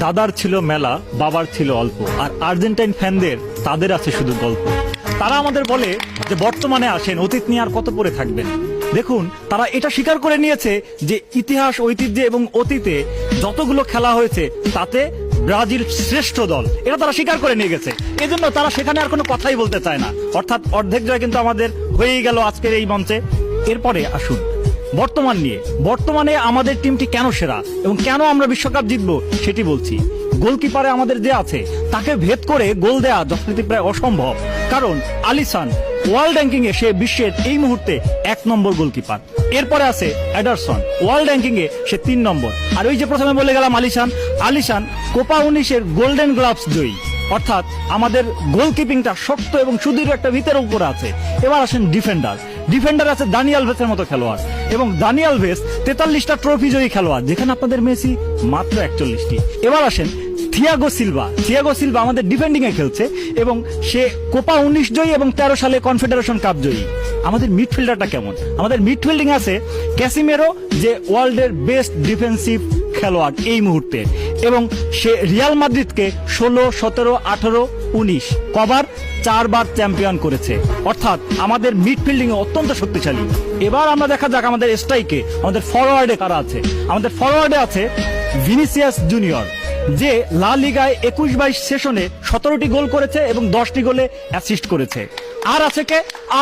দাদার ছিল মেলা, বাবার ছিল অল্প, আর আর্জেন্টাইন ফ্যানদের তাদের আছে শুধু গল্প। তারা আমাদের বলে যে বর্তমানে আসেন, অতীত নিয়ে আর কত পরে থাকবেন। দেখুন, তারা এটা স্বীকার করে নিয়েছে যে ইতিহাস, ঐতিহ্য এবং অতীতে যতগুলো খেলা হয়েছে তাতে ব্রাজিল শ্রেষ্ঠ দল, এটা তারা স্বীকার করে নিয়ে গেছে। এজন্য তারা সেখানে আর কোনো কথাই বলতে চায় না। অর্থাৎ অর্ধেক জয় কিন্তু আমাদের হয়েই গেল আজকের এই মঞ্চে। এরপরে আসুন বর্তমান নিয়ে। বর্তমানে আমাদের টিমটি কেন সেরা এবং কেন আমরা বিশ্বকাপ জিতবো সেটি বলছি। গোলকিপারে আমাদের যে আছে তাকে ভেদ করে গোল দেয়া যথারীতি প্রায় অসম্ভব, কারণ আলিসান ওয়ার্ল্ড র্যাঙ্কিং এ সে বিশ্বের এই মুহূর্তে 1 নম্বর গোলকিপার। এরপরে আছে এডারসন, ওয়ার্ল্ড র্যাঙ্কিং এ সে 3 নম্বর। আর ওই যে প্রথমে বলে গেলাম আলিসান কোপা 19-এর গোল্ডেন গ্লাভস জয়ী। অর্থাৎ আমাদের গোলকিপিংটা শক্ত এবং সুদৃঢ় একটা ভিতের উপরে আছে। এবার আসেন ডিফেন্ডার আছে দানি আলভেসের মতো খেলোয়াড়, এবং দানি আলভেস 43টা ট্রফি জয়ী খেলোয়াড়, যেখানে আপনাদের মেসি মাত্র 41টি। এবার আসেন থিয়াগো সিলভা আমাদের ডিফেন্ডিং এ খেলছে এবং সে কোপা 19 জয়ী এবং 13 সালে কনফেডারেশন কাপ জয়ী। আমাদের মিডফিল্ডারটা কেমন? আমাদের মিডফিল্ডিং আছে ক্যাসিমেরো, যে ওয়ার্ল্ডের বেস্ট ডিফেন্সিভ খেলোয়াড় এই মুহূর্তে, এবং সে রিয়াল মাদ্রিদকে 16, 17, 18, 19 কবার 4 বার চ্যাম্পিয়ন করেছে। অর্থাৎ আমাদের মিডফিল্ডিং এ অত্যন্ত শক্তিশালী। এবার আমরা দেখা যাক আমাদের স্ট্রাইকে, আমাদের ফরওয়ার্ডে কারা আছে। আমাদের ফরওয়ার্ডে আছে ভিনিসিয়াস জুনিয়র, যে লা লিগায় 21-22 সেশনে 17টি গোল করেছে এবং 10টি গোলে অ্যাসিস্ট করেছে।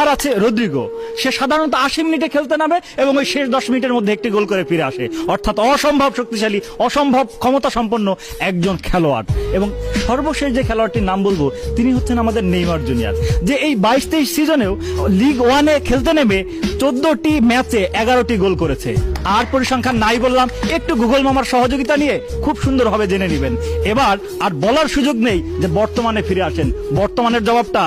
আর আছে রদ্রিগো, সে সাধারণত 80 মিনিটে খেলতে নামে এবং ওই শেষ 10 মিনিটের মধ্যে একটি গোল করে ফিরে আসে। অর্থাৎ অসম্ভব শক্তিশালী, অসম্ভব ক্ষমতা সম্পন্ন একজন খেলোয়াড়। এবং সর্বশেষ যে খেলোয়াড়টির নাম বলবো তিনি হচ্ছেন আমাদের নেইমার জুনিয়র, যে এই 22-23 সিজনেও লিগ 1-এ খেলতে নেমে 14টি ম্যাচে 11টি গোল করেছে। আর পরিসংখ্যান নাই বললাম, একটু গুগল মামার সহযোগিতা নিয়ে খুব সুন্দরভাবে জেনে নেবেন। এবার আর বলার সুযোগ নেই যে বর্তমানে ফিরে আসেন, বর্তমানের জবাবটা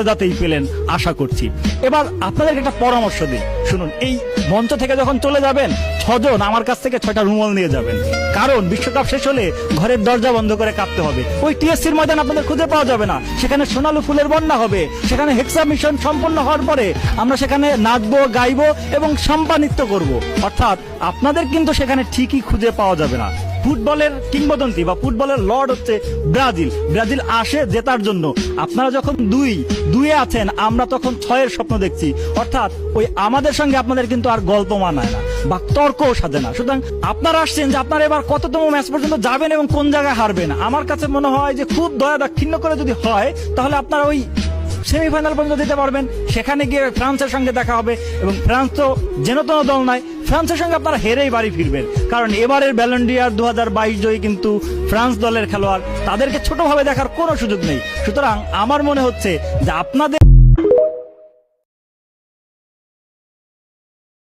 দাঁতেই পেলেন আশা করছি। এবার আপনাদেরকে একটা পরামর্শ দিই, শুনুন। এই মঞ্চ থেকে যখন চলে যাবেন 6 জন আমার কাছ থেকে 6টা রুমাল নিয়ে যাবেন, কারণ বিশ্বকাপ শেষ হলে ঘরের দরজা বন্ধ করে কাঁপতে হবে। ওই টিএসসির ময়দান আপনাদের খুঁজে পাওয়া যাবে না, সেখানে সোনালু ফুলের বন্যা হবে। সেখানে হেক্সা মিশন সম্পন্ন হওয়ার পরে আমরা সেখানে নাচবো, গাইবো এবং সাম্পা নৃত্য করবো। অর্থাৎ আপনাদের কিন্তু সেখানে ঠিকই খুঁজে পাওয়া যাবে না। ফুটবলের কিংবদন্তি বা ফুটবলের লর্ড হচ্ছে ব্রাজিল আসে জেতার জন্য। আপনারা যখন 2-2 আছেন, আমরা তখন 6-এর স্বপ্ন দেখছি। অর্থাৎ ওই আমাদের সঙ্গে আপনাদের কিন্তু আর গল্প মানায় না বা তর্কও সাজে না। সুতরাং আপনারা আসছেন যে আপনারা এবার কততম ম্যাচ পর্যন্ত যাবেন এবং কোন জায়গায় হারবেন। আমার কাছে মনে হয় যে খুব দয়া দাক্ষিণ্য করে যদি হয় তাহলে আপনারা ওই সেমিফাইনাল পর্যন্ত দিতে পারবেন। সেখানে গিয়ে ফ্রান্সের সঙ্গে দেখা হবে এবং ফ্রান্স তো যেন তেন দল নয়, ফ্রান্সের সঙ্গে আপনারা হেরেই বাড়ি ফিরবেন। কারণ এবারের ব্যালন ডি অর 2022 জয়ী কিন্তু ফ্রান্স দলের খেলোয়াড়, তাদেরকে ছোটভাবে দেখার কোনো সুযোগ নেই। সুতরাং আমার মনে হচ্ছে যে আপনাদের